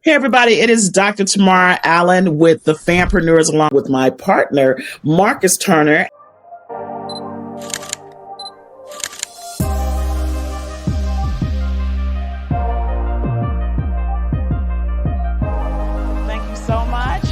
Hey, everybody, it is Dr. Tamara Allen with the Fanpreneurs, along with my partner, Marcus Turner. Thank you so much.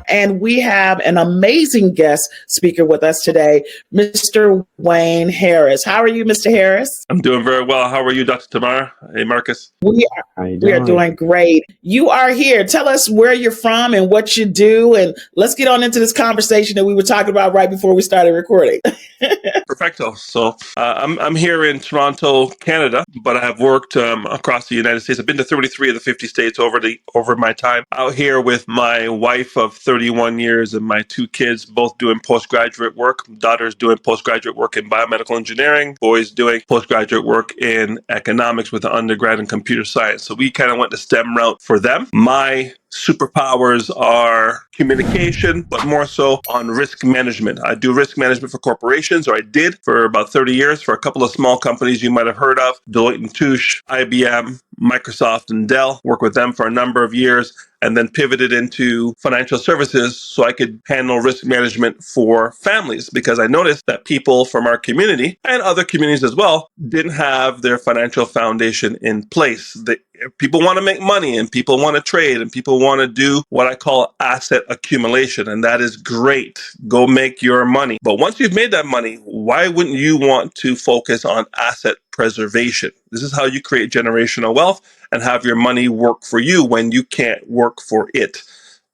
And we have an amazing guest speaker with us today, Mr. Wayne Harris. How are you, Mr. Harris? I'm doing very well. How are you, Dr. Tamara? Hey, Marcus. We are doing great. You are here. Tell us where you're from and what you do, and let's get on into this conversation that we were talking about right before we started recording. Perfecto. So I'm here in Toronto, Canada, but I have worked across the United States. I've been to 33 of the 50 states over my time out here with my wife of 31 years and my two kids, both doing postgraduate work. Daughter's doing postgraduate work in biomedical engineering. Boys doing postgraduate work in economics with an undergrad in computer science. So we kind of went the STEM route for them. My superpowers are communication, but more so on risk management. I do risk management for corporations, or I did for about 30 years for a couple of small companies you might have heard of, Deloitte & Touche, IBM, Microsoft, and Dell. Worked with them for a number of years and then pivoted into financial services so I could handle risk management for families, because I noticed that people from our community and other communities as well didn't have their financial foundation in place. People want to make money and people want to trade and people want to do what I call asset accumulation. And that is great. Go make your money. But once you've made that money, why wouldn't you want to focus on asset preservation? This is how you create generational wealth and have your money work for you when you can't work for it.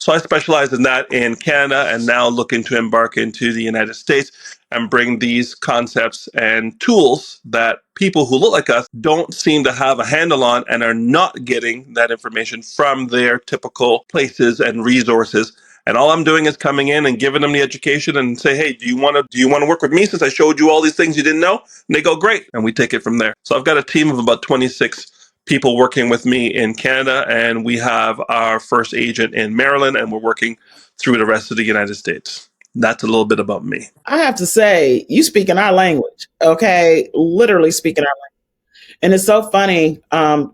So I specialize in that in Canada and now looking to embark into the United States and bring these concepts and tools that people who look like us don't seem to have a handle on and are not getting that information from their typical places and resources. And all I'm doing is coming in and giving them the education and say, hey, do you want to work with me since I showed you all these things you didn't know? And they go, great. And we take it from there. So I've got a team of about 26 people working with me in Canada, and we have our first agent in Maryland, and we're working through the rest of the United States. That's a little bit about me. I have to say, you speak in our language, okay? Literally speaking our language. And it's so funny,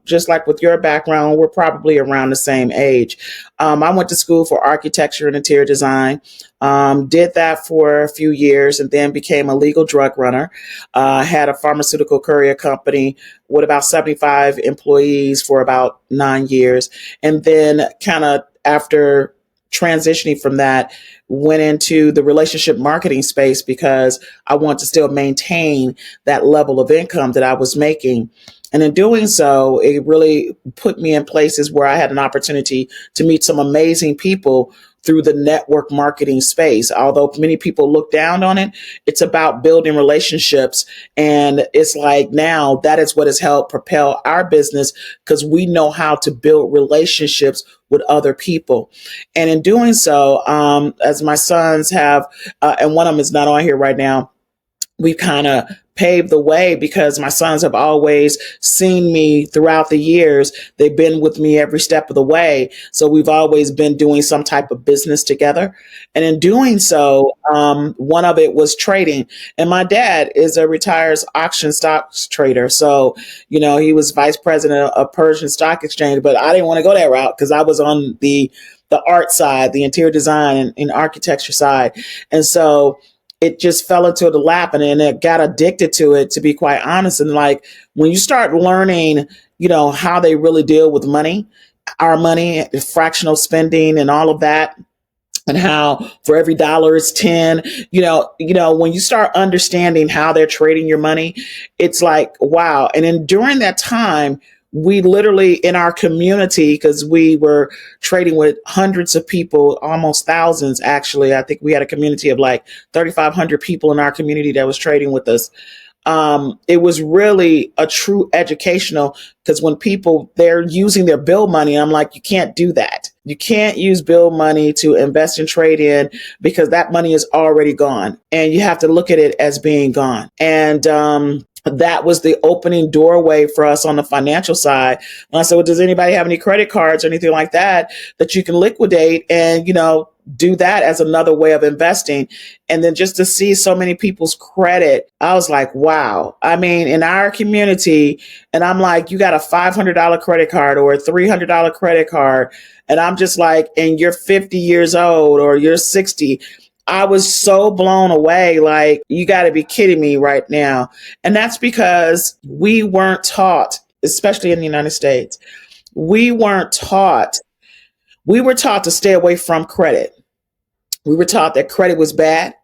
just like with your background, we're probably around the same age. I went to school for architecture and interior design, did that for a few years, and then became a legal drug runner. Had a pharmaceutical courier company with about 75 employees for about 9 years. And then kind of after transitioning from that, went into the relationship marketing space because I want to still maintain that level of income that I was making. And in doing so, it really put me in places where I had an opportunity to meet some amazing people through the network marketing space. Although many people look down on it, it's about building relationships. And it's like now that is what has helped propel our business, because we know how to build relationships with other people. And in doing so, as my sons have, and one of them is not on here right now, we've kind of paved the way because my sons have always seen me throughout the years. They've been with me every step of the way. So we've always been doing some type of business together. And in doing so, one of it was trading. And my dad is a retired auction stocks trader. So, he was vice president of Persian Stock Exchange, but I didn't want to go that route because I was on the art side, the interior design and architecture side. And so it just fell into the lap, and then it got addicted to it, to be quite honest. And like when you start learning, how they really deal with money, our money, fractional spending and all of that, and how for every dollar it's 10, when you start understanding how they're trading your money, it's like, wow. And then during that time, we literally in our community, because we were trading with hundreds of people, almost thousands, actually. I think we had a community of like 3,500 people in our community that was trading with us. It was really a true educational, because when people, they're using their bill money, I'm like, you can't do that. You can't use bill money to invest and trade in, because that money is already gone and you have to look at it as being gone. And, that was the opening doorway for us on the financial side. And I said, well, does anybody have any credit cards or anything like that that you can liquidate and, do that as another way of investing? And then just to see so many people's credit, I was like, wow. I mean, in our community, and I'm like, you got a $500 credit card or a $300 credit card. And I'm just like, and you're 50 years old or you're 60. I was so blown away. Like, you got to be kidding me right now. And that's because we weren't taught, especially in the United States, we weren't taught. We were taught to stay away from credit. We were taught that credit was bad.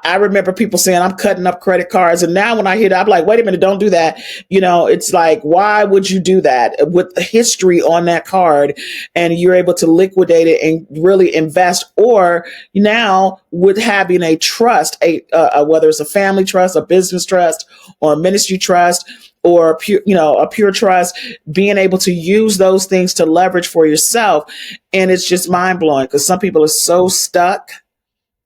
I remember people saying, I'm cutting up credit cards. And now when I hear that, I'm like, wait a minute, don't do that. It's like, why would you do that with the history on that card? And you're able to liquidate it and really invest. Or now with having a trust, whether it's a family trust, a business trust, or a ministry trust, or a pure trust, being able to use those things to leverage for yourself. And it's just mind blowing because some people are so stuck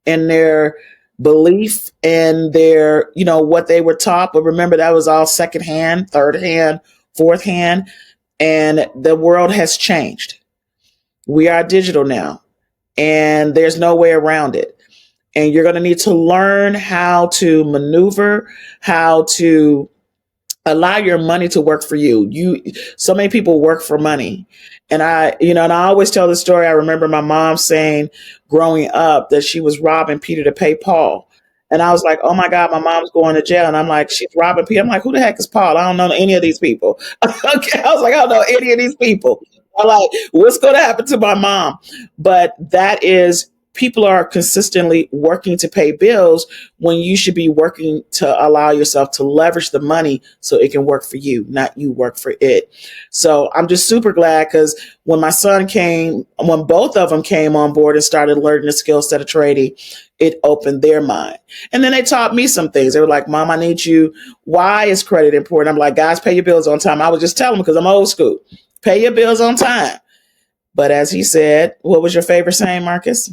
in their belief and their, what they were taught. But remember, that was all second hand, third hand, fourth hand. And the world has changed. We are digital now, and there's no way around it. And you're going to need to learn how to maneuver, how to allow your money to work for you. So many people work for money. And and I always tell the story. I remember my mom saying growing up that she was robbing Peter to pay Paul. And I was like, oh my God, my mom's going to jail. And I'm like, she's robbing Peter. I'm like, who the heck is Paul? I don't know any of these people. Okay. I was like, I don't know any of these people. I'm like, what's going to happen to my mom? But that is, people are consistently working to pay bills when you should be working to allow yourself to leverage the money so it can work for you, not you work for it. So I'm just super glad because when when both of them came on board and started learning the skill set of trading, it opened their mind. And then they taught me some things. They were like, Mom, I need you. Why is credit important? I'm like, guys, pay your bills on time. I would just tell them because I'm old school. Pay your bills on time. But as he said, what was your favorite saying, Marcus?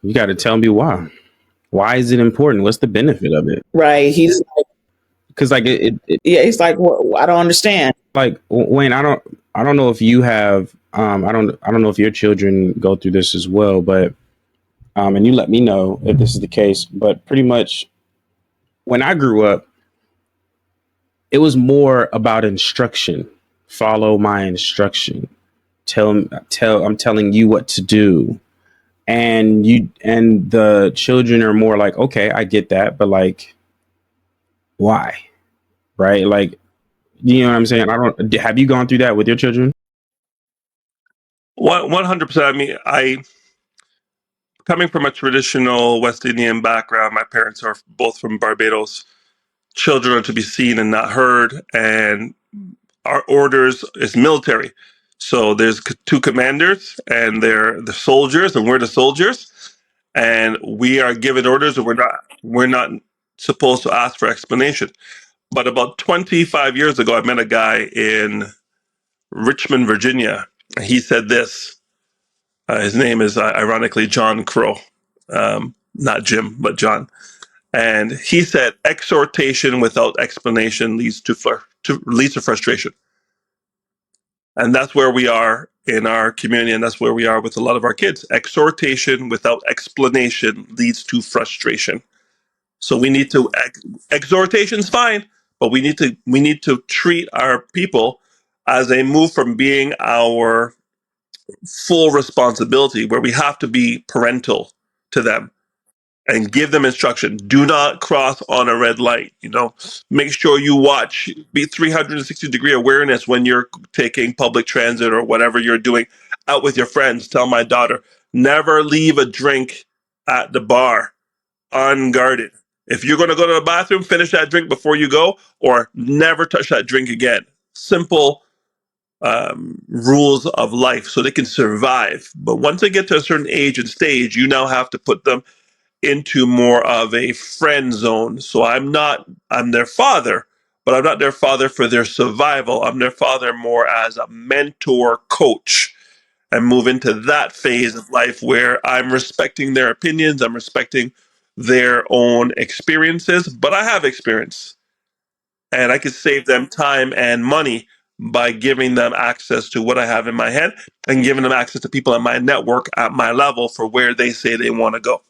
You got to tell me why. Why is it important? What's the benefit of it? Right. He's like, because like yeah, he's like, well, I don't understand. Like, Wayne, I don't know if you have, I don't know if your children go through this as well, but, and you let me know if this is the case, but pretty much when I grew up, it was more about instruction. Follow my instruction. I'm telling you what to do. And the children are more like, okay, I get that, but like, why? Right? Like, you know what I'm saying? Have you gone through that with your children? 100%. I mean, coming from a traditional West Indian background, my parents are both from Barbados. Children are to be seen and not heard, and our orders is military. So there's two commanders, and they're the soldiers, and we're the soldiers, and we are given orders, and we're not supposed to ask for explanation. But about 25 years ago, I met a guy in Richmond, Virginia. He said this. His name is ironically John Crow, not Jim, but John. And he said, "Exhortation without explanation leads to frustration." And that's where we are in our community, and that's where we are with a lot of our kids. Exhortation without explanation leads to frustration. So we need to exhortation's fine, but we need to treat our people as they move from being our full responsibility, where we have to be parental to them and give them instruction. Do not cross on a red light. Make sure you watch. Be 360-degree awareness when you're taking public transit or whatever you're doing out with your friends. Tell my daughter, never leave a drink at the bar unguarded. If you're going to go to the bathroom, finish that drink before you go, or never touch that drink again. Simple rules of life so they can survive. But once they get to a certain age and stage, you now have to put them into more of a friend zone. So I'm their father, but I'm not their father for their survival. I'm their father more as a mentor coach, and move into that phase of life where I'm respecting their opinions, I'm respecting their own experiences, but I have experience. and I could save them time and money by giving them access to what I have in my head and giving them access to people in my network at my level for where they say they want to go.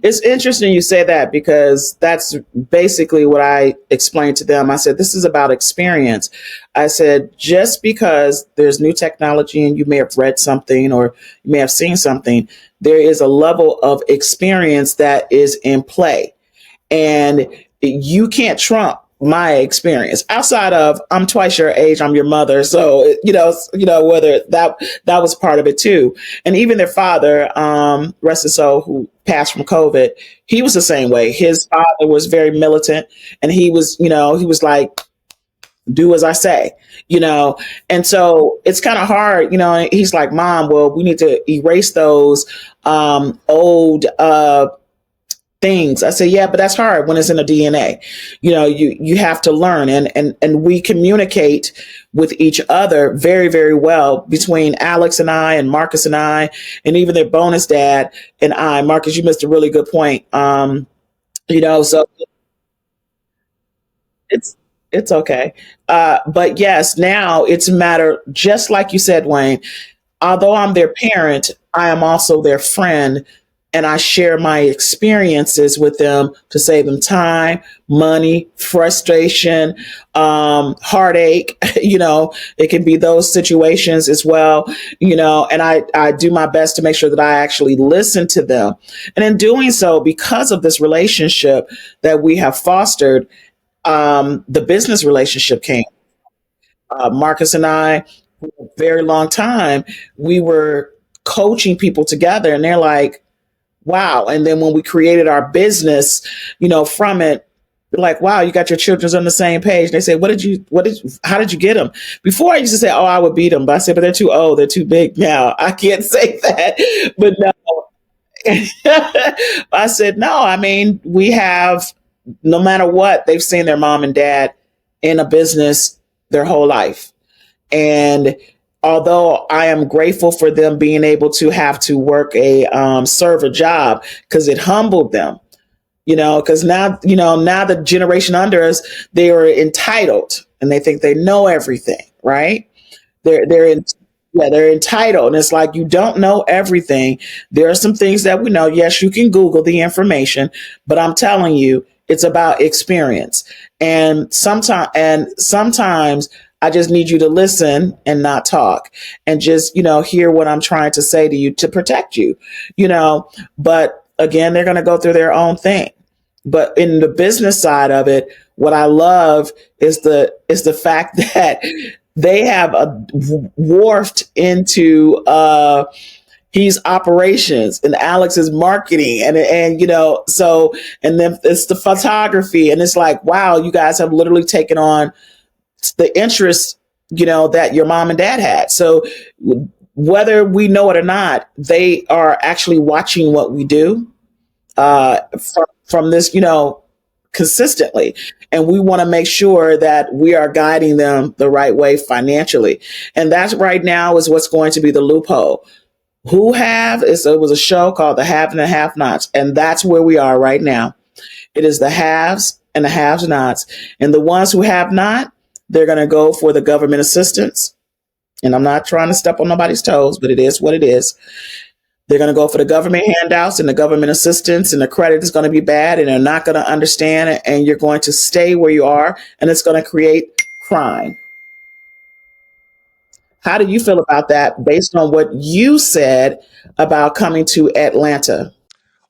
It's interesting you say that because that's basically what I explained to them. I said, this is about experience. I said, just because there's new technology and you may have read something or you may have seen something, there is a level of experience that is in play. And you can't trump my experience outside of I'm twice your age, I'm your mother. So, whether that was part of it too. And even their father, rest his soul, who passed from COVID, he was the same way. His father was very militant and he was like, do as I say, and so it's kind of hard, he's like, Mom, well, we need to erase those old things. I say, yeah, but that's hard when it's in the DNA. You have to learn, and we communicate with each other very, very well between Alex and I and Marcus and I, and even their bonus dad and I. Marcus, you missed a really good point. So it's it's okay. But yes, now it's a matter, just like you said, Wayne, although I'm their parent, I am also their friend, and I share my experiences with them to save them time, money, frustration, heartache. It can be those situations as well. And I do my best to make sure that I actually listen to them. And in doing so, because of this relationship that we have fostered, the business relationship came. Marcus and I, for a very long time, we were coaching people together, and they're like, wow. And then when we created our business, from it, they're like, wow, you got your children's on the same page. And they say, how did you get them? Before I used to say, oh, I would beat them. But I said, but they're too old. They're too big now. I can't say that. But no, I said, no, I mean, we have, no matter what, they've seen their mom and dad in a business their whole life. And although I am grateful for them being able to have to work a server job, because it humbled them, because now the generation under us, they are entitled and they think they know everything, right? They're in, yeah, they're entitled, and it's like, you don't know everything. There are some things that we know. Yes, you can Google the information, but I'm telling you, it's about experience. And sometimes I just need you to listen and not talk, and just hear what I'm trying to say to you to protect you. you know but again, they're going to go through their own thing. But in the business side of it, what I love is the fact that they have warped into he's operations and Alex is marketing, and and then it's the photography, and it's like, wow, you guys have literally taken on the interest that your mom and dad had. So whether we know it or not, they are actually watching what we do from this, consistently. And we want to make sure that we are guiding them the right way financially. And that's right now is what's going to be the loophole. It was a show called The Have and the Have Nots. And that's where we are right now. It is the haves and the have nots. And the ones who have not, they're going to go for the government assistance. And I'm not trying to step on nobody's toes, but it is what it is. They're going to go for the government handouts and the government assistance, and the credit is going to be bad, and they're not going to understand it. And you're going to stay where you are, and it's going to create crime. How do you feel about that based on what you said about coming to Atlanta?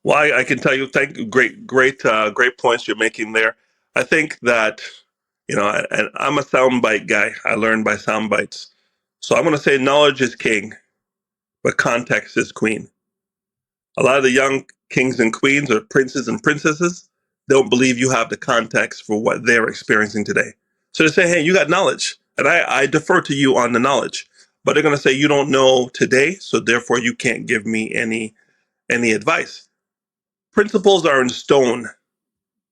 Well, I can tell you, thank you, great points you're making there. I think that and I'm a soundbite guy. I learn by sound bites. So I'm going to say knowledge is king, but context is queen. A lot of the young kings and queens or princes and princesses don't believe you have the context for what they're experiencing today. So they say, hey, you got knowledge, and I defer to you on the knowledge. But they're going to say you don't know today, so therefore you can't give me any advice. Principles are in stone.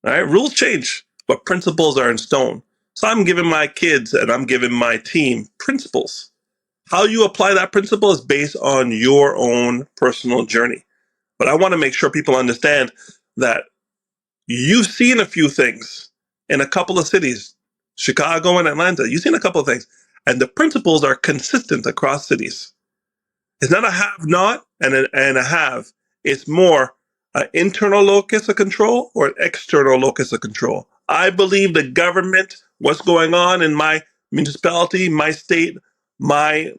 All right, rules change, but principles are in stone. So I'm giving my kids and I'm giving my team principles. How you apply that principle is based on your own personal journey. But I want to make sure people understand that you've seen a few things. in a couple of cities, Chicago and Atlanta. You've seen a couple of things. And the principles are consistent across cities. It's not a have not and a have. It's more an internal locus of control or an external locus of control. I believe the government, what's going on in my municipality, my state, my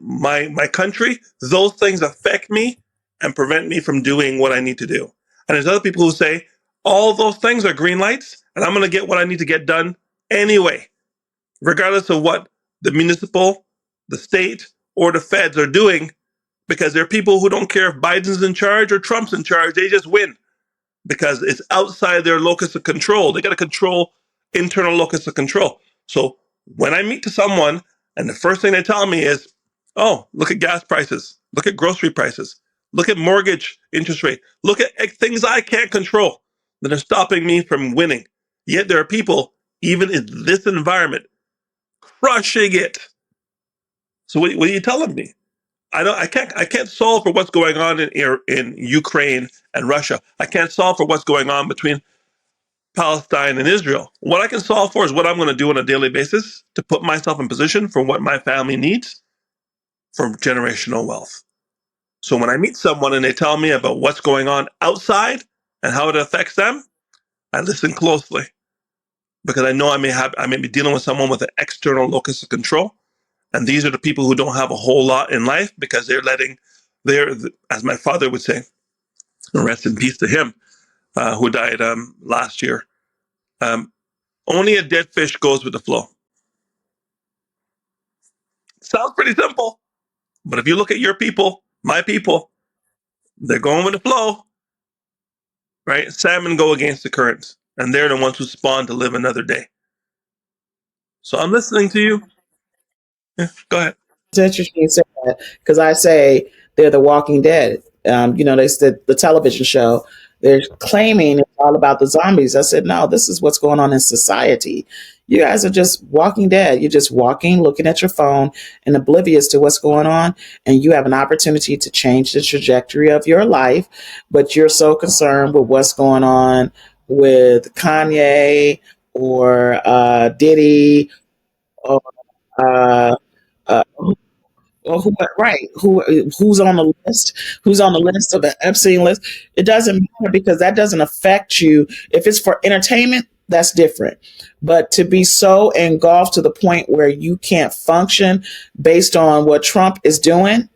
country, those things affect me and prevent me from doing what I need to do. And there's other people who say, all those things are green lights, and I'm going to get what I need to get done anyway, regardless of what the municipal, the state, or the feds are doing, because there are people who don't care if Biden's in charge or Trump's in charge. They just win because it's outside their locus of control. They got to control internal locus of control. So when I meet to someone and the first thing they tell me is, oh, look at gas prices, look at grocery prices, look at mortgage interest rate, look at things I can't control that are stopping me from winning. Yet there are people, even in this environment, crushing it. So what are you telling me? I can't solve for what's going on in Ukraine and Russia. I can't solve for what's going on between Palestine and Israel. What I can solve for is what I'm going to do on a daily basis to put myself in position for what my family needs for generational wealth. So when I meet someone and they tell me about what's going on outside and how it affects them, I listen closely because I know I may be dealing with someone with an external locus of control. And these are the people who don't have a whole lot in life because they're, as my father would say, rest in peace to him, who died last year. Um, Only a dead fish goes with the flow. Sounds pretty simple, but if you look at your people, my people, they're going with the flow, right? Salmon go against the currents, and they're the ones who spawn to live another day. So I'm listening to you. Yeah, go ahead. It's interesting you say that because I say they're the Walking Dead. They said the television show. They're claiming it's all about the zombies. I said, no, this is what's going on in society. You guys are just walking dead. You're just walking, looking at your phone, and oblivious to what's going on. And you have an opportunity to change the trajectory of your life, but you're so concerned with what's going on with Kanye or Diddy or uh, uh, or who, right? Who's on the list? Who's on the list of the Epstein list? It doesn't matter because that doesn't affect you. If it's for entertainment, that's different. But to be so engulfed to the point where you can't function based on what Trump is doing,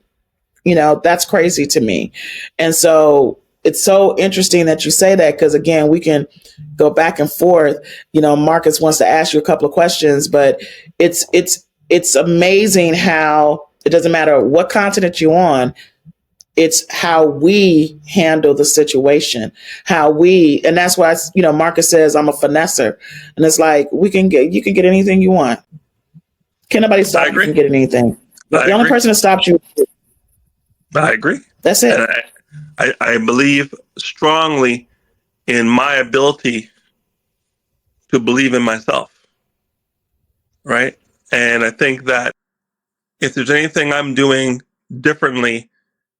that's crazy to me. And so it's so interesting that you say that because again, we can go back and forth. Marcus wants to ask you a couple of questions, but it's amazing how it doesn't matter what continent you're on. It's how we handle the situation, and that's why, Marcus says I'm a finesser. And it's like, you can get anything you want. Can nobody I stop you agree. from getting anything? I The only agree. person that stops you, I agree. that's And it. I believe strongly in my ability to believe in myself, right? And I think that if there's anything I'm doing differently,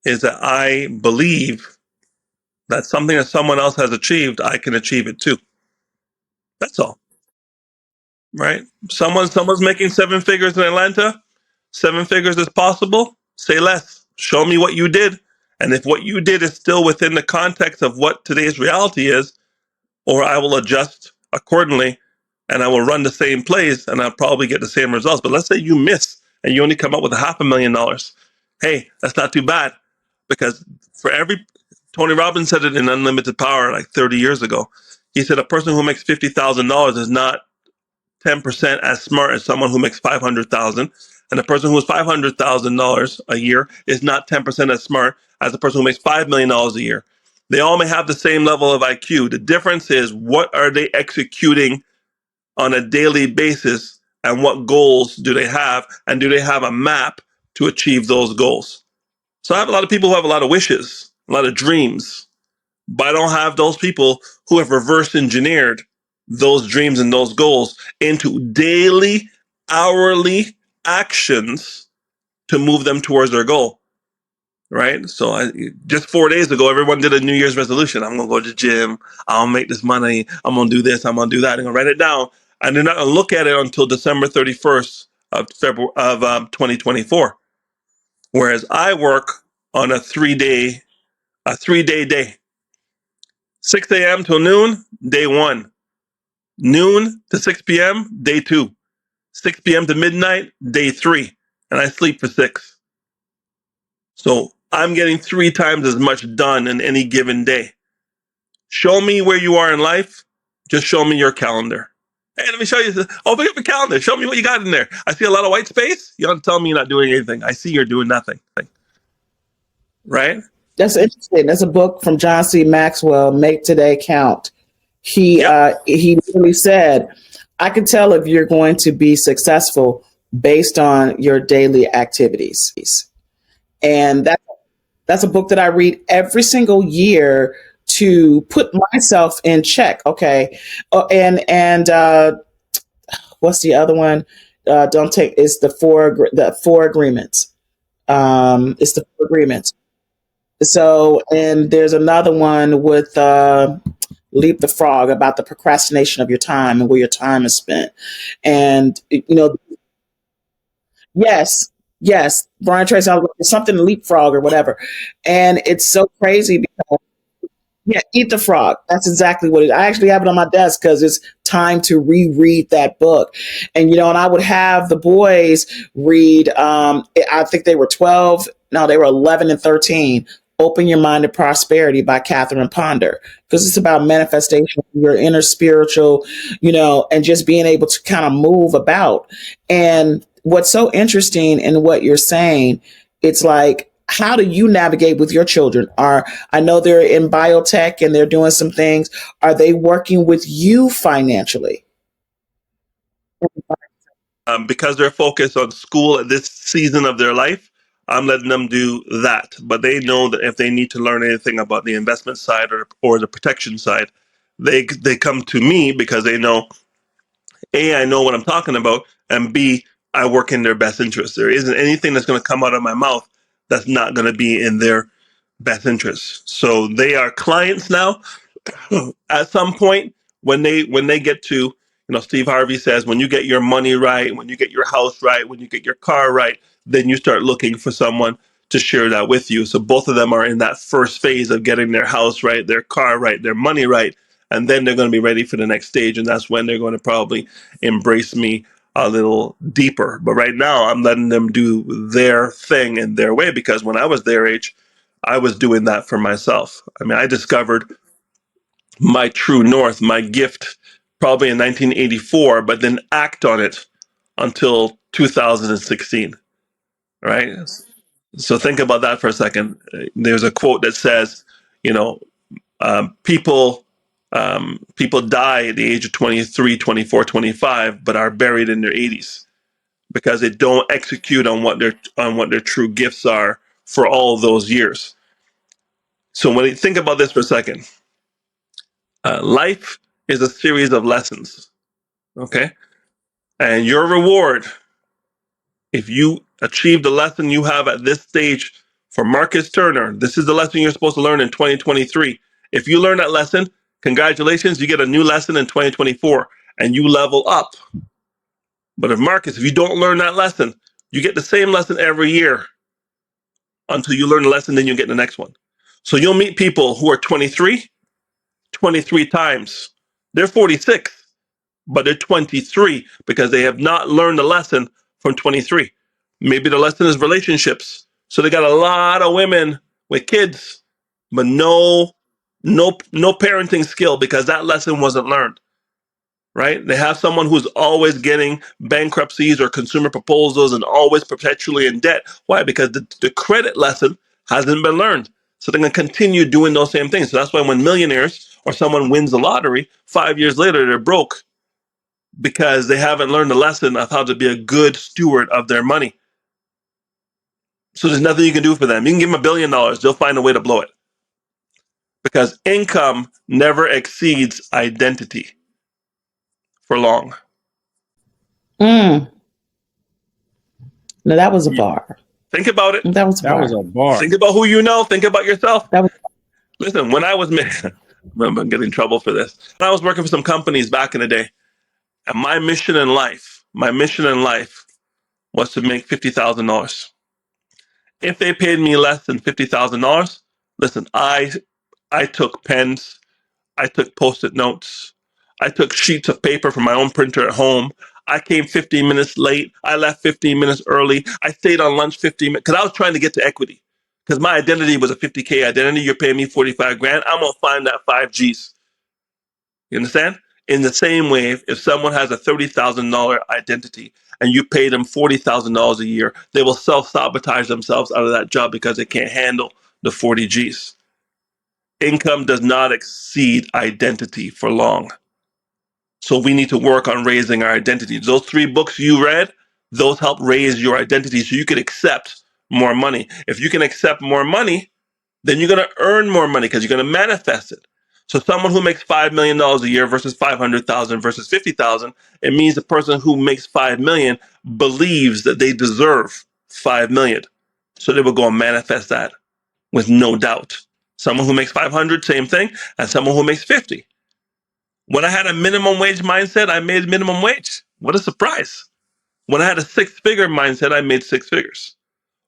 is that I believe that something that someone else has achieved, I can achieve it too. That's all, right? Someone's making seven figures in Atlanta. Seven figures is possible. Say less. Show me what you did. And if what you did is still within the context of what today's reality is, or I will adjust accordingly and I will run the same plays and I'll probably get the same results. But let's say you miss and you only come up with $500,000. Hey, that's not too bad because for every, Tony Robbins said it in Unlimited Power like 30 years ago. He said a person who makes $50,000 is not 10% as smart as someone who makes 500,000. And a person who has $500,000 a year is not 10% as smart as a person who makes $5 million a year. They all may have the same level of IQ. The difference is what are they executing on a daily basis and what goals do they have? And do they have a map to achieve those goals? So I have a lot of people who have a lot of wishes, a lot of dreams, but I don't have those people who have reverse engineered those dreams and those goals into daily, hourly actions to move them towards their goal. Right. So just 4 days ago, everyone did a New Year's resolution. I'm going to go to the gym. I'll make this money. I'm going to do this. I'm going to do that. I'm going to write it down. and they're not going to look at it until December 31st of February of 2024. Whereas I work on a 3 day day. 6 a.m. till noon, day one. Noon to 6 p.m., day two. 6 p.m. to midnight, day three. And I sleep for 6. So I'm getting 3 times as much done in any given day. Show me where you are in life. Just show me your calendar. Hey, let me show you. Open up your calendar. Show me what you got in there. I see a lot of white space. You don't tell me you're not doing anything. I see you're doing nothing. Right? That's interesting. That's a book from John C. Maxwell, Make Today Count. Yep. He really said, I can tell if you're going to be successful based on your daily activities. And that's a book that I read every single year to put myself in check. Okay. And what's the other one? Don't take, it's the four agreements. It's the four agreements. So, and there's another one with Leap the Frog about the procrastination of your time and where your time is spent. And, yes, yes, Brian Tracy, something leapfrog or whatever. And it's so crazy. Yeah, Eat the Frog. That's exactly what it is. I actually have it on my desk because it's time to reread that book. And, and I would have the boys read, I think they were 12. No, they were 11 and 13. Open Your Mind to Prosperity by Catherine Ponder. Because it's about manifestation, your inner spiritual, and just being able to kind of move about. And what's so interesting in what you're saying, it's like, how do you navigate with your children? I know they're in biotech and they're doing some things. Are they working with you financially? Because they're focused on school at this season of their life, I'm letting them do that. But they know that if they need to learn anything about the investment side or the protection side, they come to me because they know, A, I know what I'm talking about, and B, I work in their best interest. There isn't anything that's going to come out of my mouth that's not going to be in their best interest. So they are clients now. At some point, when they get to, Steve Harvey says, when you get your money right, when you get your house right, when you get your car right, then you start looking for someone to share that with you. So both of them are in that first phase of getting their house right, their car right, their money right, and then they're going to be ready for the next stage, and that's when they're going to probably embrace me a little deeper. But right now, I'm letting them do their thing in their way, because when I was their age, I was doing that for myself. I mean, I discovered my true north, my gift, probably in 1984, but didn't act on it until 2016, right? So think about that for a second. There's a quote that says, you know, people people die at the age of 23, 24, 25, but are buried in their 80s because they don't execute on what their true gifts are for all of those years. So when you think about this for a second, life is a series of lessons. Okay. And your reward, if you achieve the lesson you have at this stage for Marcus Turner, this is the lesson you're supposed to learn in 2023. If you learn that lesson, congratulations, you get a new lesson in 2024 and you level up. But if you don't learn that lesson, you get the same lesson every year until you learn the lesson, then you get the next one. So you'll meet people who are 23 times. They're 46, but they're 23 because they have not learned the lesson from 23. Maybe the lesson is relationships. So they got a lot of women with kids, but no parenting skill because that lesson wasn't learned. Right? They have someone who's always getting bankruptcies or consumer proposals and always perpetually in debt. Why? Because the credit lesson hasn't been learned. So they're going to continue doing those same things. So that's why when millionaires or someone wins the lottery, 5 years later, they're broke because they haven't learned the lesson of how to be a good steward of their money. So there's nothing you can do for them. You can give them $1 billion, they'll find a way to blow it. Because income never exceeds identity for long. Mm. No, that was a bar. Think about it. That was a That bar. was a bar. Think about who you know. Think about yourself. That was Listen, when I was, I'm getting in trouble for this. When I was working for some companies back in the day, And my mission in life was to make $50,000. If they paid me less than $50,000, listen, I took pens, I took post-it notes, I took sheets of paper from my own printer at home. I came 15 minutes late. I left 15 minutes early. I stayed on lunch 15 minutes because I was trying to get to equity. Because my identity was a 50K identity. You're paying me 45 grand. I'm gonna find that 5 Gs. You understand? In the same way, if someone has a $30,000 identity and you pay them $40,000 a year, they will self-sabotage themselves out of that job because they can't handle the 40 Gs. Income does not exceed identity for long. So we need to work on raising our identity. Those 3 books you read, those help raise your identity so you can accept more money. If you can accept more money, then you're going to earn more money because you're going to manifest it. So someone who makes $5 million a year versus 500,000 versus 50,000, it means the person who makes 5 million believes that they deserve 5 million. So they will go and manifest that with no doubt. Someone who makes 500, same thing, and someone who makes 50. When I had a minimum wage mindset, I made minimum wage. What a surprise. When I had a 6-figure mindset, I made 6 figures.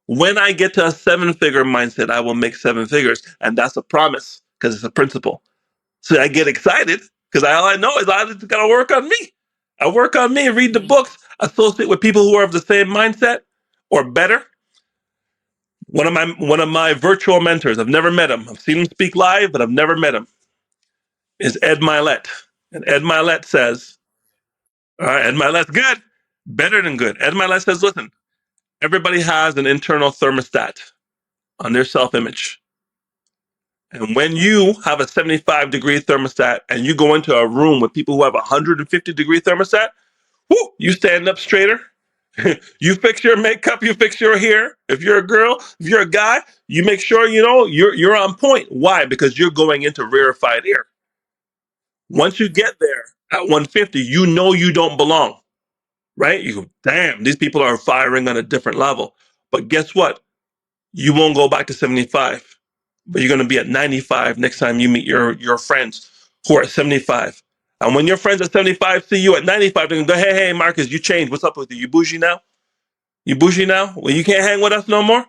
When I get to a 7-figure mindset, I will make 7 figures. And that's a promise because it's a principle. So I get excited because all I know is I just got to work on me. I work on me, read the books, associate with people who are of the same mindset or better. One of my virtual mentors, I've never met him. I've seen him speak live, but I've never met him, is Ed Milet. And Ed Milet says, all right, Ed Milet's good, better than good. Ed Milet says, listen, everybody has an internal thermostat on their self-image. And when you have a 75-degree thermostat and you go into a room with people who have a 150-degree thermostat, whoo, you stand up straighter. You fix your makeup, you fix your hair. If you're a girl, if you're a guy, you make sure you're on point. Why? Because you're going into rarefied air. Once you get there at 150, you know you don't belong, right? You go, damn, these people are firing on a different level. But guess what? You won't go back to 75, but you're going to be at 95 next time you meet your friends who are at 75. And when your friends at 75 see you at 95, they're going to go, hey, Marcus, you changed. What's up with you? You bougie now? You bougie now? Well, you can't hang with us no more?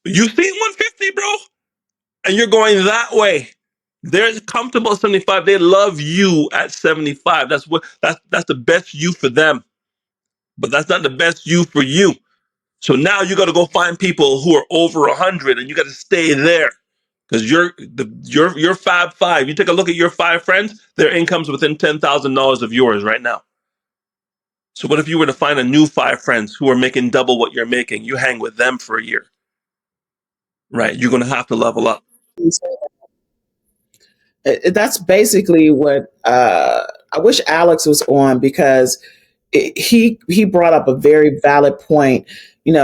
You see 150, bro? And you're going that way. They're comfortable at 75. They love you at 75. That's the best you for them. But that's not the best you for you. So now you got to go find people who are over 100 and you got to stay there. Because your Fab Five, you take a look at your 5 friends, their income's within $10,000 of yours right now. So what if you were to find a new 5 friends who are making double what you're making? You hang with them for a year, right? You're going to have to level up. That's basically what I wish Alex was on because he brought up a very valid point.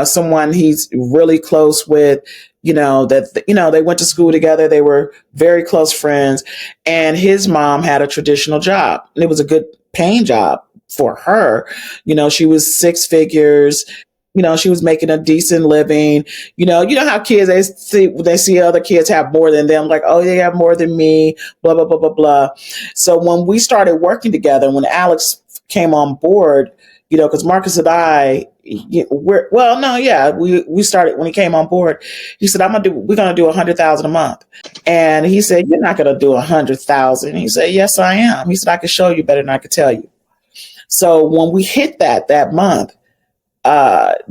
Someone he's really close with. That they went to school together. They were very close friends, and his mom had a traditional job, and it was a good paying job for her. She was 6 figures. She was making a decent living. How kids they see other kids have more than them, like, oh, they have more than me, blah blah blah blah blah. So when we started working together, when Alex came on board, because Marcus and I, we started when he came on board. He said, we're gonna do 100,000 a month, and he said, you're not gonna do 100,000. He said, yes, I am. He said, I can show you better than I could tell you. So when we hit that month,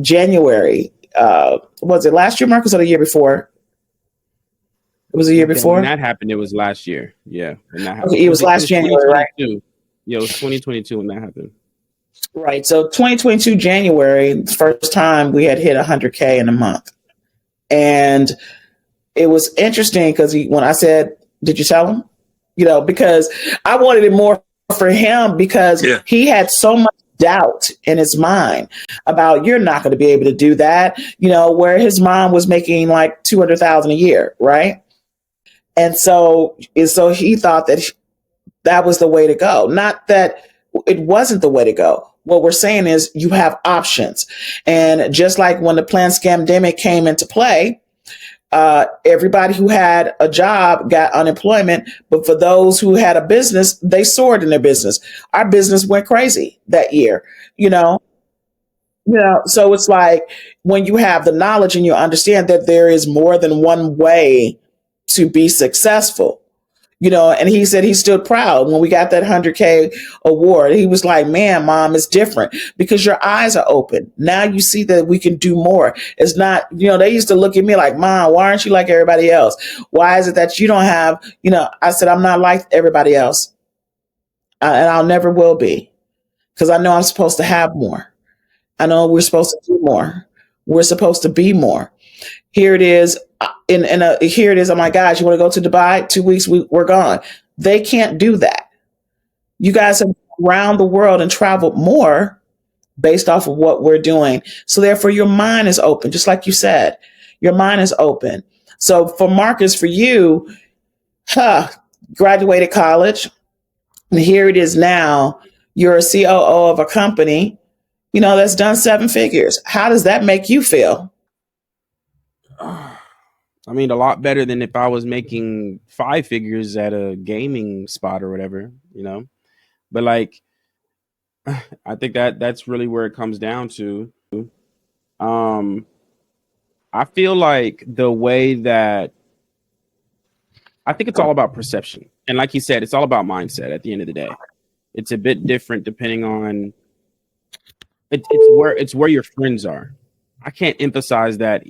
January, was it last year, Marcus, or the year before? It was a year before. When that happened, it was last year. Yeah, when that happened. Okay, it was last January, right? Yeah, it was 2022 when that happened. Right. So 2022 January, the first time we had hit 100K in a month, and it was interesting because when I said, "Did you tell him?" Because I wanted it more for him because he had so much doubt in his mind about you're not going to be able to do that. Where his mom was making like 200,000 a year, right? And so he thought that was the way to go. Not that it wasn't the way to go. What we're saying is you have options. And just like when the plan scamdemic came into play, Everybody who had a job got unemployment, but for those who had a business, they soared in their business. Our business went crazy that year, you know. So it's like when you have the knowledge and you understand that there is more than one way to be successful, and he said he stood proud when we got that 100K award. He was like, man, mom, it's different because your eyes are open. Now you see that we can do more. It's not, they used to look at me like, mom, why aren't you like everybody else? Why is it that you don't have, I said, I'm not like everybody else. And I'll never will be because I know I'm supposed to have more. I know we're supposed to do more. We're supposed to be more. Here it is. Here it is. Oh my gosh, you want to go to Dubai? 2 weeks, we're gone. They can't do that. You guys have around the world and traveled more based off of what we're doing. So therefore, your mind is open, just like you said. Your mind is open. So for Marcus, for you, graduated college, and here it is now. You're a COO of a company, that's done 7 figures. How does that make you feel? I mean, a lot better than if I was making 5 figures at a gaming spot or whatever, But like, I think that's really where it comes down to. Um, I feel like the way that I think it's all about perception, and like you said, it's all about mindset. At the end of the day, it's a bit different depending on it's where your friends are. I can't emphasize that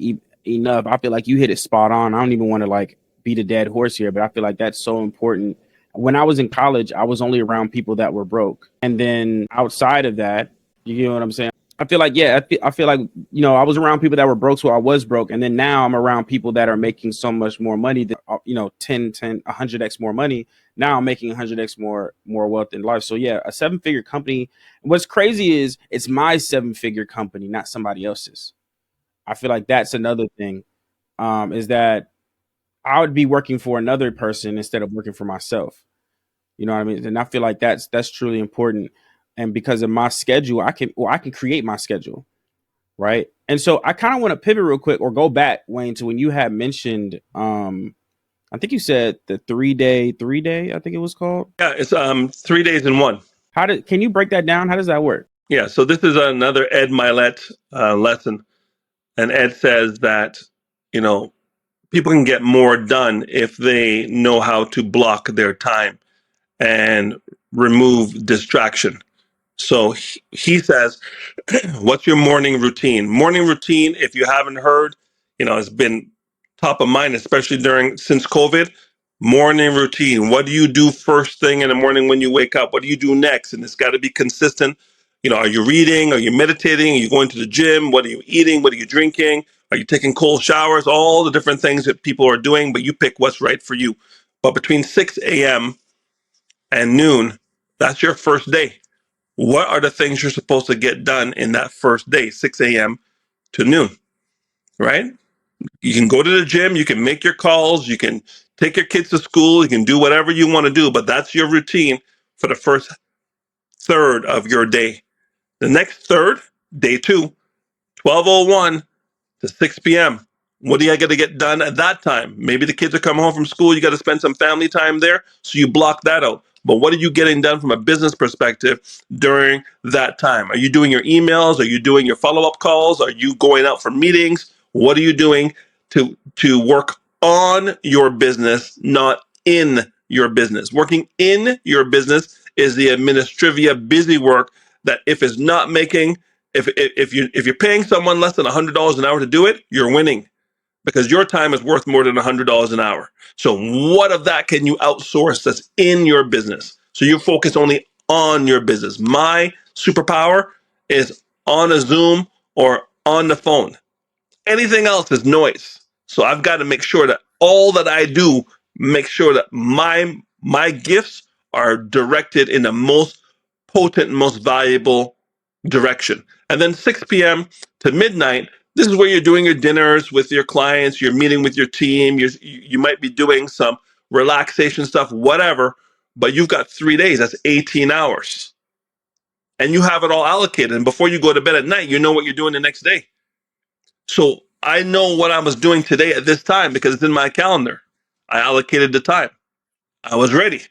enough. I feel like you hit it spot on. I don't even want to like beat a dead horse here, but I feel like that's so important. When I was in college, I was only around people that were broke, and then outside of that, you know what I'm saying? I feel like, yeah, I feel like, I was around people that were broke, so I was broke. And then now I'm around people that are making so much more money than, 100x more money. Now I'm making 100x more wealth in life. So yeah, a 7-figure company. What's crazy is it's my 7-figure company, not somebody else's. I feel like that's another thing, is that I would be working for another person instead of working for myself. You know what I mean? And I feel like that's truly important. And because of my schedule, I can create my schedule, right? And so I kind of want to pivot real quick or go back, Wayne, to when you had mentioned, I think you said the 3-day, I think it was called. Yeah, it's 3 days in one. Can you break that down? How does that work? Yeah, so this is another Ed Milet lesson, and Ed says that you know people can get more done if they know how to block their time and remove distraction. So he says, what's your morning routine? Morning routine, if you haven't heard, it's been top of mind, especially since COVID. Morning routine. What do you do first thing in the morning when you wake up? What do you do next? And it's got to be consistent. Are you reading? Are you meditating? Are you going to the gym? What are you eating? What are you drinking? Are you taking cold showers? All the different things that people are doing, but you pick what's right for you. But between 6 a.m. and noon, that's your first day. What are the things you're supposed to get done in that first day, 6 a.m. to noon, right? You can go to the gym, you can make your calls, you can take your kids to school, you can do whatever you want to do, but that's your routine for the first third of your day. The next third, day 2, 12:01 to 6 p.m. What do you got to get done at that time? Maybe the kids are coming home from school. You got to spend some family time there. So you block that out. But what are you getting done from a business perspective during that time? Are you doing your emails? Are you doing your follow-up calls? Are you going out for meetings? What are you doing to work on your business, not in your business? Working in your business is the administrivia busy work that if you're paying someone less than $100 an hour to do it, you're winning because your time is worth more than $100 an hour. So what of that can you outsource that's in your business? So you focus only on your business. My superpower is on a Zoom or on the phone. Anything else is noise. So I've got to make sure that all that I do, make sure that my gifts are directed in the most potent, most valuable direction. And then 6 p.m. to midnight, this is where you're doing your dinners with your clients, you're meeting with your team, you might be doing some relaxation stuff, whatever, but you've got 3 days, that's 18 hours. And you have it all allocated. And before you go to bed at night, you know what you're doing the next day. So I know what I was doing today at this time because it's in my calendar. I allocated the time. I was ready.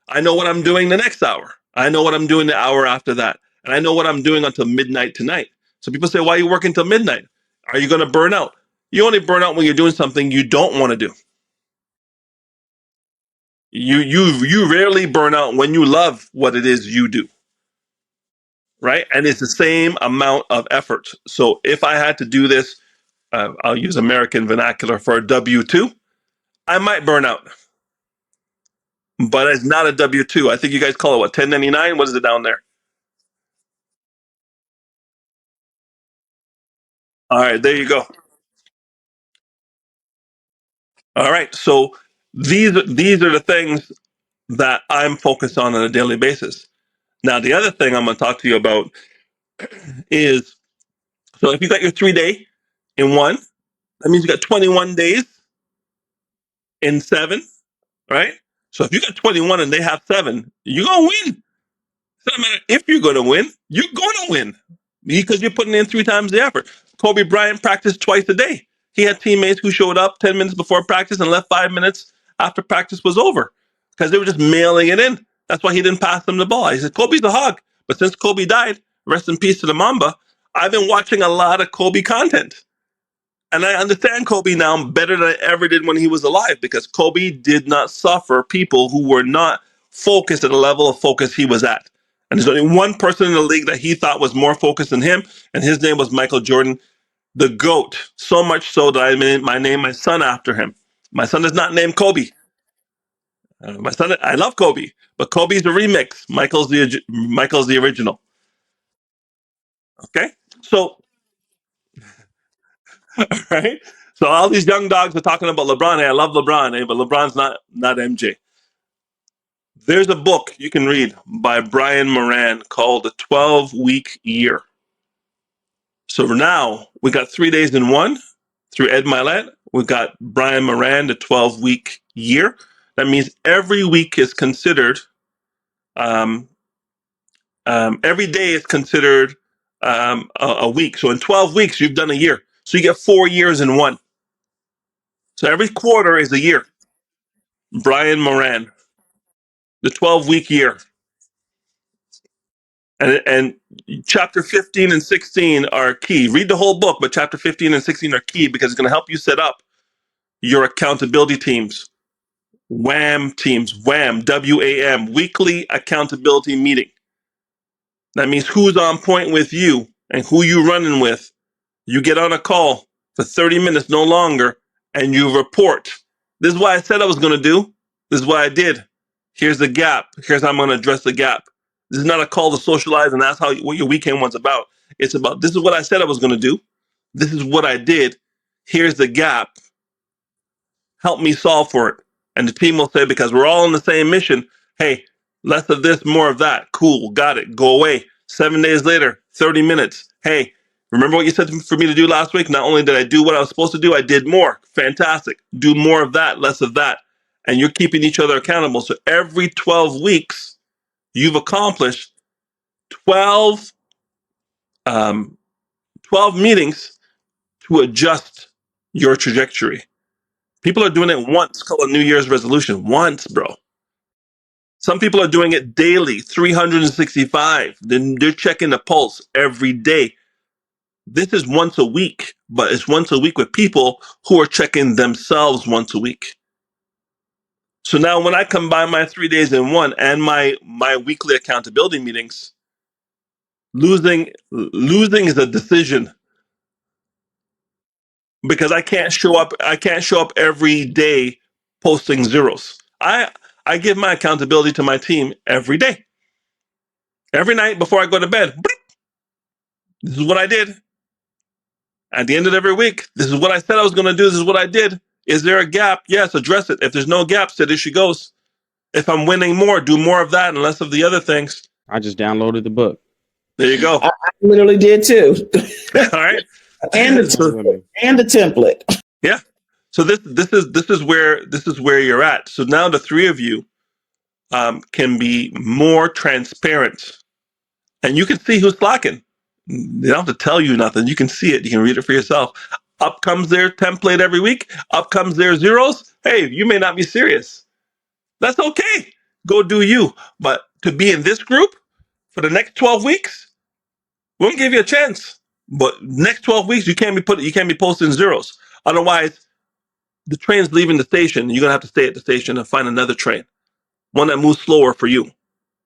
I know what I'm doing the next hour. I know what I'm doing the hour after that. And I know what I'm doing until midnight tonight. So people say, why are you working till midnight? Are you going to burn out? You only burn out when you're doing something you don't want to do. You rarely burn out when you love what it is you do, right? And it's the same amount of effort. So if I had to do this, I'll use American vernacular for a W-2, I might burn out, but it's not a W-2. I think you guys call it what, 1099? What is it down there? All right, there you go. All right, so these are the things that I'm focused on a daily basis. Now, the other thing I'm going to talk to you about is, so if you got your 3 day in one, that means you got 21 days in seven, right? So if you got 21 and they have seven, you're gonna win. It doesn't matter if you're gonna win, you're gonna win because you're putting in 3 times the effort. Kobe Bryant practiced twice a day. He had teammates who showed up 10 minutes before practice and left 5 minutes after practice was over because they were just mailing it in. That's why he didn't pass them the ball. He said, Kobe's a hog. But since Kobe died, rest in peace to the Mamba, I've been watching a lot of Kobe content. And I understand Kobe now better than I ever did when he was alive because Kobe did not suffer people who were not focused at the level of focus he was at. And there's only one person in the league that he thought was more focused than him, and his name was Michael Jordan, the GOAT. So much so that I named my son after him. My son is not named Kobe. My son, I love Kobe, but Kobe's the remix. Michael's the original. Okay, so right. So all these young dogs are talking about LeBron. Hey, I love LeBron, hey, but LeBron's not MJ. There's a book you can read by Brian Moran called The 12-Week Year. So now we got 3 days in one through Ed Milet. We got Brian Moran, The 12-Week Year. That means every week is considered, every day is considered a week. So in 12 weeks, you've done a year. So you get 4 years in one. So every quarter is a year. Brian Moran, The 12-Week Year. And chapter 15 and 16 are key. Read the whole book, but chapter 15 and 16 are key because it's going to help you set up your accountability teams. WAM teams, WAM, WAM, weekly accountability meeting. That means who's on point with you and who you running with. You get on a call for 30 minutes, no longer, and you report. This is what I said I was going to do. This is what I did. Here's the gap. Here's how I'm going to address the gap. This is not a call to socialize, and that's what your weekend was about. It's about, this is what I said I was going to do. This is what I did. Here's the gap. Help me solve for it. And the team will say, because we're all on the same mission, hey, less of this, more of that. Cool, got it. Go away. 7 days later, 30 minutes. Hey, remember what you said for me to do last week? Not only did I do what I was supposed to do, I did more. Fantastic. Do more of that, less of that. And you're keeping each other accountable. So every 12 weeks, you've accomplished 12, um, 12 meetings to adjust your trajectory. People are doing it once, called a New Year's resolution. Once, bro. Some people are doing it daily, 365. Then they're checking the pulse every day. This is once a week, but it's once a week with people who are checking themselves once a week. So now when I combine my 3 days in one and my weekly accountability meetings, losing is a decision because I can't show up every day posting zeros. I give my accountability to my team every day. Every night before I go to bed. This is what I did. At the end of every week, this is what I said I was going to do. This is what I did. Is there a gap? Yes, address it. If there's no gap, steady she goes. If I'm winning more, do more of that and less of the other things. I just downloaded the book. There you go. I literally did too. All right. and the So, and the template. yeah. So this is where you're at. So now the three of you can be more transparent, and you can see who's slacking. They don't have to tell you nothing. You can see it. You can read it for yourself. Up comes their template every week. Up comes their zeros. Hey, you may not be serious. That's okay. Go do you. But to be in this group for the next 12 weeks, we won't give you a chance. But next 12 weeks, you can't be posting zeros. Otherwise, the train's leaving the station. You're gonna have to stay at the station and find another train, one that moves slower for you.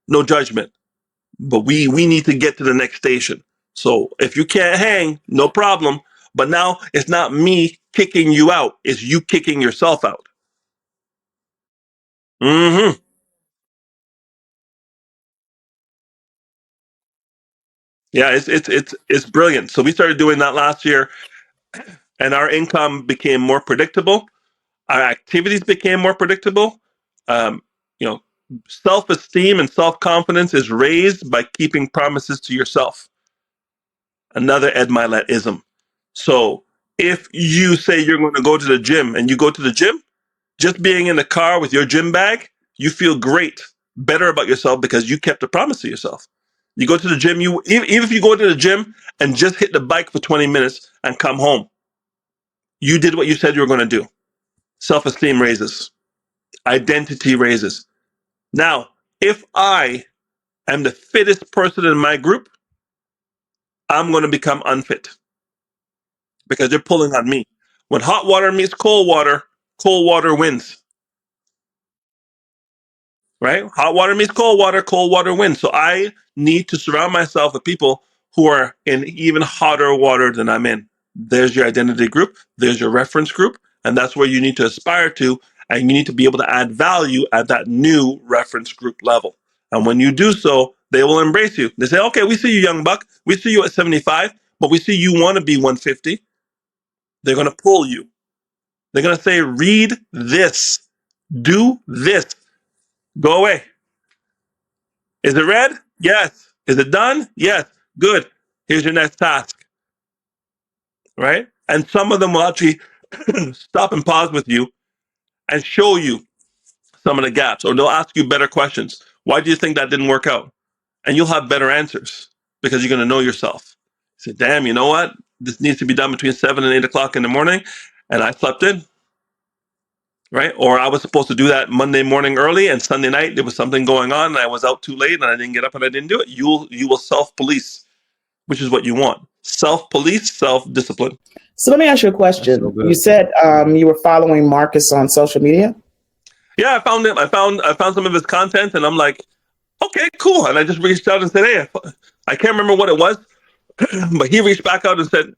No judgment, but we need to get to the next station. So if you can't hang, no problem. But now it's not me kicking you out; it's you kicking yourself out. Mm-hmm. Yeah, it's brilliant. So we started doing that last year, and our income became more predictable. Our activities became more predictable. Um, you know, self-esteem and self-confidence is raised by keeping promises to yourself. Another Ed Milet-ism. So if you say you're going to go to the gym and you go to the gym, just being in the car with your gym bag, you feel great, better about yourself because you kept a promise to yourself. You go to the gym, you even if you go to the gym and just hit the bike for 20 minutes and come home, you did what you said you were going to do. Self-esteem raises, identity raises. Now, if I am the fittest person in my group, I'm going to become unfit because they're pulling on me. When hot water meets cold water wins, right? Hot water meets cold water wins. So I need to surround myself with people who are in even hotter water than I'm in. There's your identity group, there's your reference group, and that's where you need to aspire to, and you need to be able to add value at that new reference group level. And when you do so, they will embrace you. They say, okay, we see you, young buck. We see you at 75, but we see you want to be 150. They're going to pull you. They're going to say, read this, do this, go away. Is it read? Yes. Is it done? Yes. Good. Here's your next task, right? And some of them will actually stop and pause with you and show you some of the gaps, or they'll ask you better questions. Why do you think that didn't work out? And you'll have better answers because you're going to know yourself. You say, damn, you know what? This needs to be done between 7 and 8 o'clock in the morning, and I slept in, right? Or I was supposed to do that Monday morning early, and Sunday night there was something going on, and I was out too late, and I didn't get up, and I didn't do it. You will self police, which is what you want. Self police, self discipline. So let me ask you a That's so question. You good. said you were following Marcus on social media. Yeah, I found him. I found some of his content, and I'm like, okay, cool. And I just reached out and said, hey, I can't remember what it was, but he reached back out and said,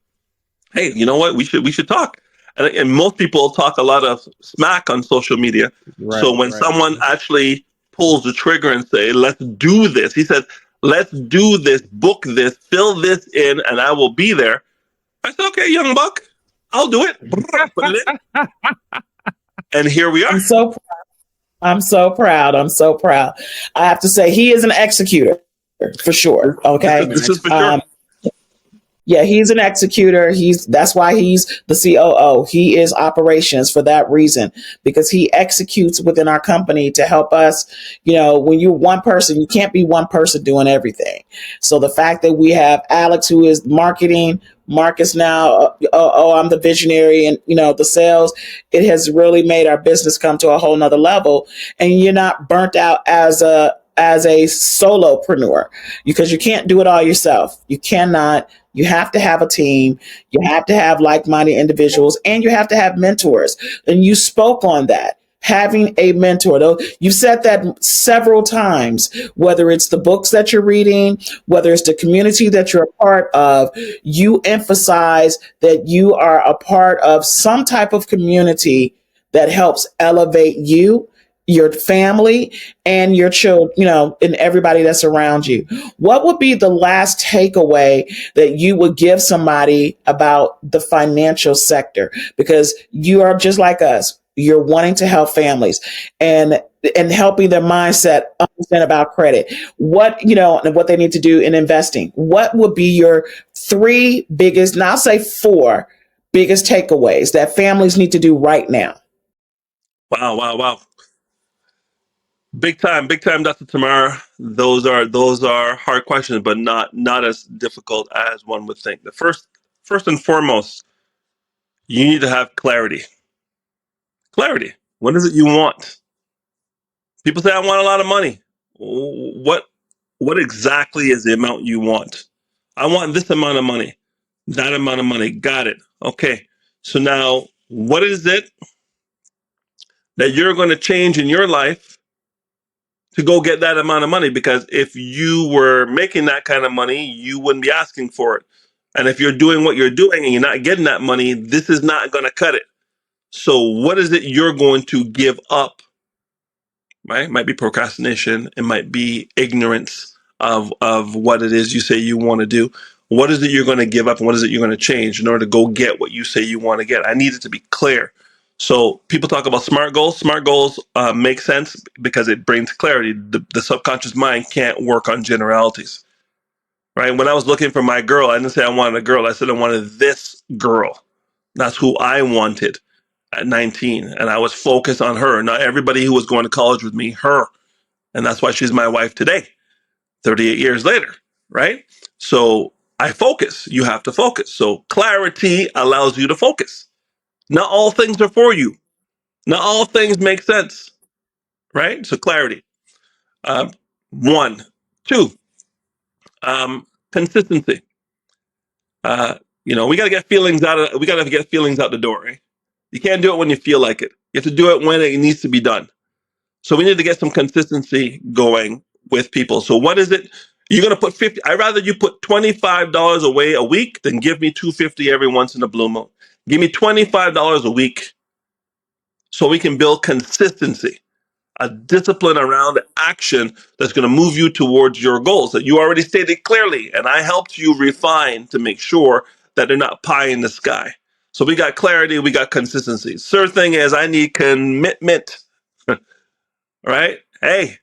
hey, you know what? We should talk. And most people talk a lot of smack on social media. So Right, when right. someone actually pulls the trigger and say, let's do this, he says, let's do this, book this, fill this in, and I will be there. I said, okay, young buck, I'll do it. Put it in. And here we I'm are. so I'm so proud. I'm so proud. I have to say he is an executor for sure. This Okay. is, this is for sure. Yeah, he's an executor. That's why he's the COO. He is operations for that reason because he executes within our company to help us. You know, when you're one person, you can't be one person doing everything. So the fact that we have Alex, who is marketing, Marcus now, I'm the visionary, and the sales. It has really made our business come to a whole nother level, and you're not burnt out as a solopreneur because you can't do it all yourself. You cannot. You have to have a team. You have to have like-minded individuals, and you have to have mentors. And you spoke on that. Having a mentor, though, you said that several times, whether it's the books that you're reading, whether it's the community that you're a part of, you emphasize that you are a part of some type of community that helps elevate you, your family, and your children, and everybody that's around you. What would be the last takeaway that you would give somebody about the financial sector? Because you are just like us. You're wanting to help families and helping their mindset understand about credit. And what they need to do in investing. What would be your three biggest, now I'll say four biggest takeaways that families need to do right now? Wow, wow, wow. Big time, Dr. Tamara. Those are hard questions, but not as difficult as one would think. The first and foremost, you need to have clarity. Clarity. What is it you want? People say, I want a lot of money. What exactly is the amount you want? I want this amount of money, that amount of money. Got it. Okay. So now, what is it that you're going to change in your life to go get that amount of money? Because if you were making that kind of money, you wouldn't be asking for it. And if you're doing what you're doing and you're not getting that money, this is not going to cut it. So, what is it you're going to give up? Right? It might be procrastination. It might be ignorance of what it is you say you want to do. What is it you're going to give up, and what is it you're going to change in order to go get what you say you want to get? I need it to be clear. So people talk about SMART goals. SMART goals make sense because it brings clarity. The subconscious mind can't work on generalities. Right? When I was looking for my girl, I didn't say I wanted a girl. I said I wanted this girl. That's who I wanted at 19. And I was focused on her. Not everybody who was going to college with me, her. And that's why she's my wife today, 38 years later, right? So I focus. You have to focus. So clarity allows you to focus. Not all things are for you. Not all things make sense, right? So clarity. Um, one, two, consistency. Uh, we got to get feelings we got to get feelings out the door, right? You can't do it when you feel like it. You have to do it when it needs to be done. So we need to get some consistency going with people. So what is it? You're going to put 50. I'd rather you put $25 away a week than give me $250 every once in a blue moon. Give me $25 a week so we can build consistency, a discipline around action that's going to move you towards your goals that you already stated clearly. And I helped you refine to make sure that they're not pie in the sky. So we got clarity, we got consistency. Third thing is I need commitment, right? Hey,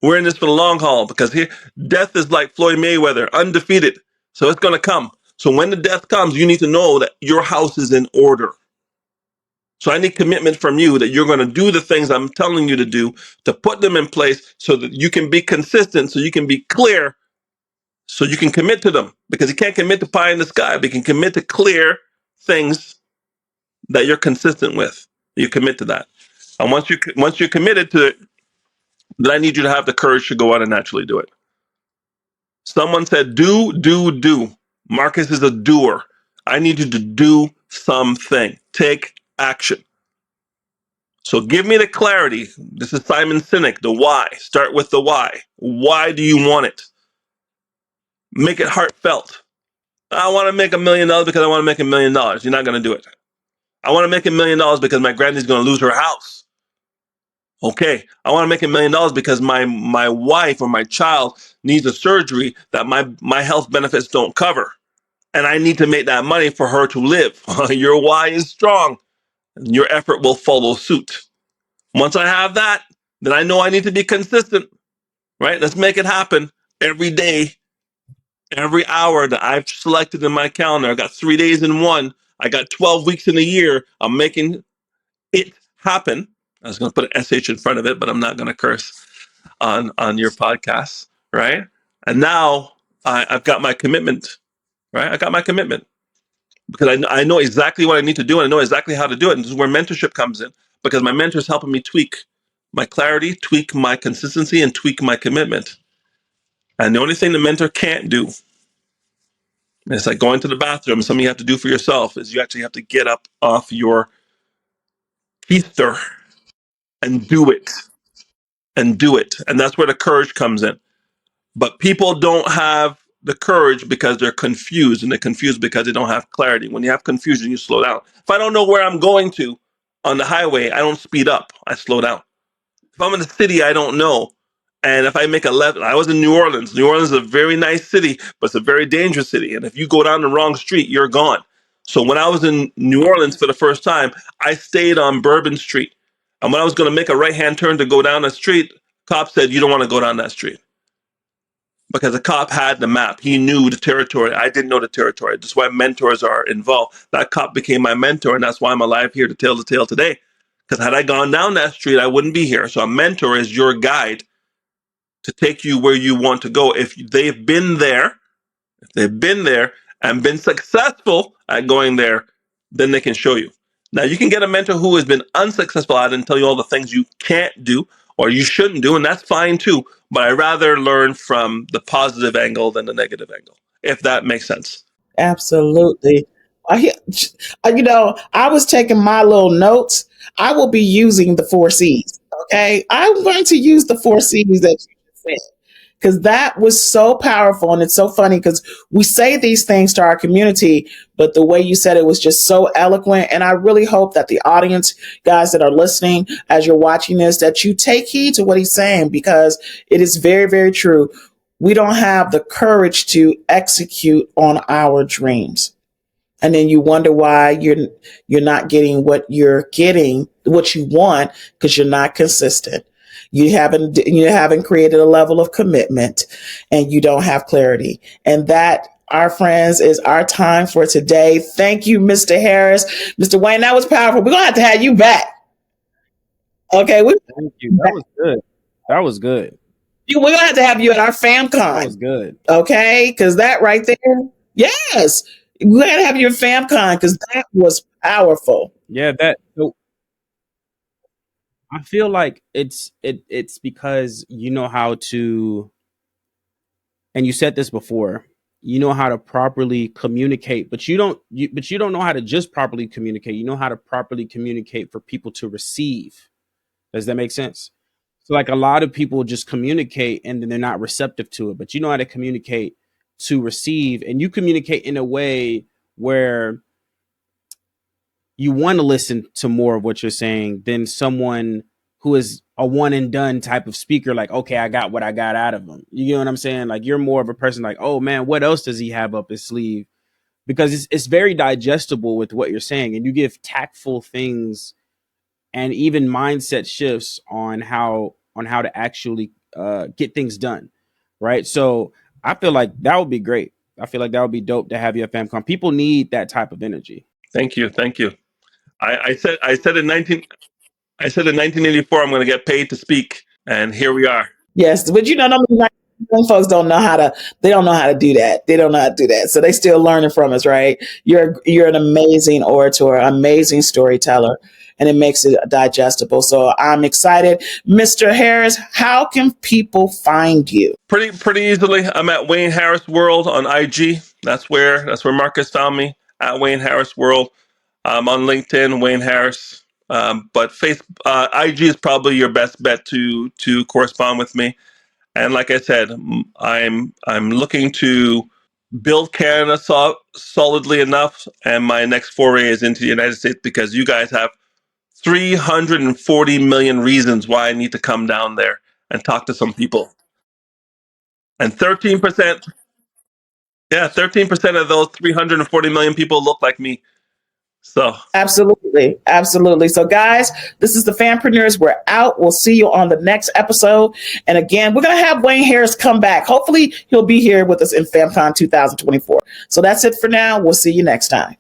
we're in this for the long haul because here, death is like Floyd Mayweather, undefeated. So it's going to come. So when the death comes, you need to know that your house is in order. So I need commitment from you that you're going to do the things I'm telling you to do, to put them in place so that you can be consistent, so you can be clear, so you can commit to them. Because you can't commit to pie in the sky, but you can commit to clear things that you're consistent with. You commit to that. And once you're committed to it, then I need you to have the courage to go out and actually do it. Someone said, do. Marcus is a doer. I need you to do something. Take action. So give me the clarity. This is Simon Sinek, the why. Start with the why. Why do you want it? Make it heartfelt. I want to make $1 million because I want to make $1 million. You're not going to do it. I want to make $1 million because my granny's going to lose her house. Okay. I want to make $1 million because my wife or my child needs a surgery that my health benefits don't cover. And I need to make that money for her to live. Your why is strong, and your effort will follow suit. Once I have that, then I know I need to be consistent, right? Let's make it happen every day, every hour that I've selected in my calendar. I got 3 days in one. I got 12 weeks in a year. I'm making it happen. I was going to put an SH in front of it, but I'm not going to curse on your podcast, right? And now I've got my commitment, right? I got my commitment. Because I know exactly what I need to do and I know exactly how to do it. And this is where mentorship comes in because my mentor is helping me tweak my clarity, tweak my consistency, and tweak my commitment. And the only thing the mentor can't do, it's like going to the bathroom, something you have to do for yourself, is you actually have to get up off your ether and do it. And do it. And that's where the courage comes in. But people don't have the courage because they're confused, and they're confused because they don't have clarity. When you have confusion, you slow down. If I don't know where I'm going to on the highway, I don't speed up. I slow down. If I'm in a city I don't know, and if I make a left, I was in New Orleans. New Orleans is a very nice city, but it's a very dangerous city. And if you go down the wrong street, you're gone. So when I was in New Orleans for the first time, I stayed on Bourbon Street. And when I was going to make a right-hand turn to go down the street, cop said, you don't want to go down that street because the cop had the map. He knew the territory. I didn't know the territory. That's why mentors are involved. That cop became my mentor, and that's why I'm alive here to tell the tale today. Because had I gone down that street, I wouldn't be here. So a mentor is your guide to take you where you want to go. If they've been there and been successful at going there, then they can show you. Now, you can get a mentor who has been unsuccessful at it and tell you all the things you can't do or you shouldn't do, and that's fine too. But I rather learn from the positive angle than the negative angle, if that makes sense. Absolutely. I was taking my little notes. I will be using the 4 C's. Okay. I'm going to use the 4 C's that you said, because that was so powerful. And it's so funny because we say these things to our community, but the way you said it was just so eloquent. And I really hope that the audience, guys that are listening, as you're watching this, that you take heed to what he's saying, because it is very, very true. We don't have the courage to execute on our dreams. And then you wonder why you're not getting what you want, because you're not consistent. You haven't created a level of commitment, and you don't have clarity. And that, our friends, is our time for today. Thank you, Mr. Harris. Mr. Wayne, that was powerful. We're gonna have you back. Okay, Thank you. That was good. That was good. we're gonna have to have you at our That was FamCon. good. Okay, because that right there, yes, we're gonna have you at FamCon because that was powerful. Yeah, so I feel like it's because you know how to, and you said this before, you know how to properly communicate, but you don't know how to just properly communicate. You know how to properly communicate for people to receive. Does that make sense? So like a lot of people just communicate and then they're not receptive to it, but you know how to communicate to receive, and you communicate in a way where you want to listen to more of what you're saying than someone who is a one and done type of speaker. Like, okay, I got what I got out of him. You know what I'm saying? Like, you're more of a person like, oh man, what else does he have up his sleeve? Because it's very digestible with what you're saying, and you give tactful things and even mindset shifts on how to actually get things done, right? So I feel like that would be great. I feel like that would be dope to have you at FamCon. People need that type of energy. Thank you. Thank you. I said in 1984 I'm going to get paid to speak, and here we are. Yes, but some folks they don't know how to do that. They don't know how to do that. So they still learning from us, right? You're an amazing orator, amazing storyteller, and it makes it digestible. So I'm excited. Mr. Harris, how can people find you? Pretty easily. I'm at Wayne Harris World on IG. That's where Marcus found me, at Wayne Harris World. I'm on LinkedIn, Wayne Harris. But IG is probably your best bet to correspond with me. And like I said, I'm looking to build Canada solidly enough, and my next foray is into the United States because you guys have 340 million reasons why I need to come down there and talk to some people. And 13%, yeah, 13% of those 340 million people look like me. So Absolutely. Absolutely. So, guys, this is the Fanpreneurs. We're out. We'll see you on the next episode. And again, we're going to have Wayne Harris come back. Hopefully, he'll be here with us in FamCon 2024. So, that's it for now. We'll see you next time.